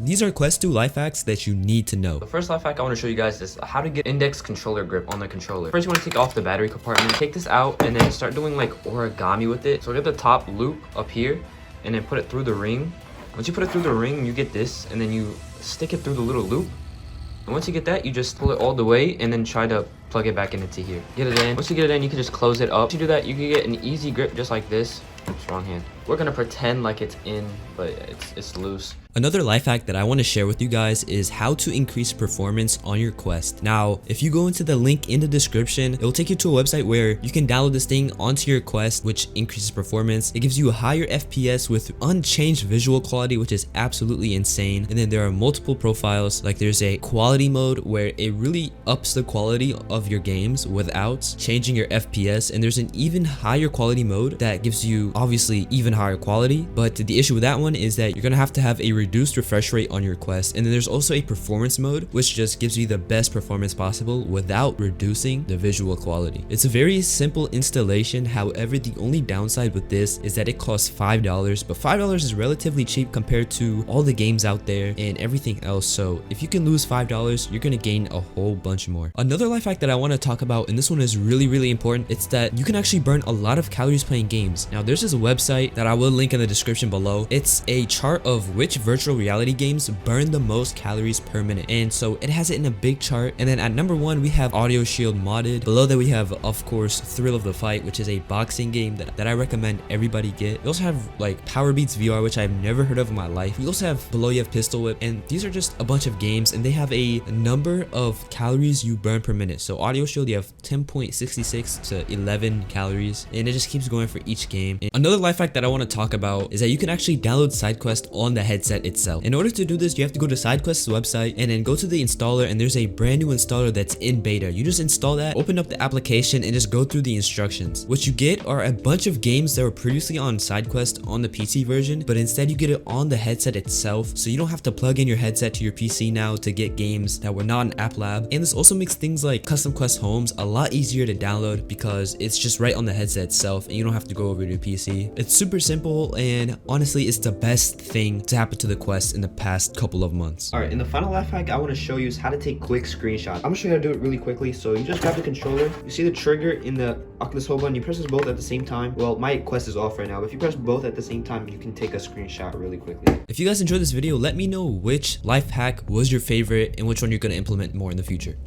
These are Quest 2 life hacks that you need to know. The first life hack I want to show you guys is how to get index controller grip on the controller. First, you want to take off the battery compartment, take this out, and then start doing like origami with it. So get the top loop up here, and then put it through the ring. Once you put it through the ring, you get this, and then you stick it through the little loop. And once you get that, you just pull it all the way, and then try to plug it back into here. Get it in. Once you get it in, you can just close it up. Once you do that, you can get an easy grip just like this. Oops, wrong hand. We're gonna pretend like it's in, but it's loose. Another life hack that I want to share with you guys is how to increase performance on your Quest. Now, if you go into the link in the description, it will take you to a website where you can download this thing onto your Quest, which increases performance. It gives you a higher FPS with unchanged visual quality, which is absolutely insane. And then there are multiple profiles, like there's a quality mode where it really ups the quality of your games without changing your FPS. And there's an even higher quality mode that gives you obviously even higher quality. But the issue with that one is that you're gonna have to have a reduced refresh rate on your Quest. And then there's also a performance mode, which just gives you the best performance possible without reducing the visual quality. It's a very simple installation. However, the only downside with this is that it costs $5, but $5 is relatively cheap compared to all the games out there and everything else. So if you can lose $5, you're gonna gain a whole bunch more. Another life hack that I want to talk about, and this one is really important, it's that you can actually burn a lot of calories playing games. Now there's this website that I will link in the description below. It's a chart of which virtual reality games burn the most calories per minute, and so it has it in a big chart. And then at number 1 we have Audio Shield modded. Below that we have, of course, Thrill of the Fight, which is a boxing game that I recommend everybody get. We also have like Power Beats VR, which I've never heard of in my life. We also have below you have Pistol Whip, and these are just a bunch of games, and they have a number of calories you burn per minute. So Audio Shield, you have 10.66 to 11 calories, and it just keeps going for each game. And another life hack that I want to talk about is that you can actually download SideQuest on the headset itself. In order to do this, you have to go to SideQuest's website and then go to the installer, and there's a brand new installer that's in beta. You just install that, open up the application, and just go through the instructions. What you get are a bunch of games that were previously on SideQuest on the PC version, but instead you get it on the headset itself, so you don't have to plug in your headset to your PC now to get games that were not in App Lab. And this also makes things like Custom Quest Homes a lot easier to download because it's just right on the headset itself, and you don't have to go over to your PC. It's super simple, and honestly, it's the best thing to happen to the Quest in the past couple of months. Alright, and the final life hack I want to show you is how to take quick screenshots. I'm gonna show you how to do it really quickly. So you just grab the controller, you see the trigger in the Oculus hold button, you press both at the same time. Well, my Quest is off right now, but if you press both at the same time, you can take a screenshot really quickly. If you guys enjoyed this video, let me know which life hack was your favorite and which one you're gonna implement more in the future.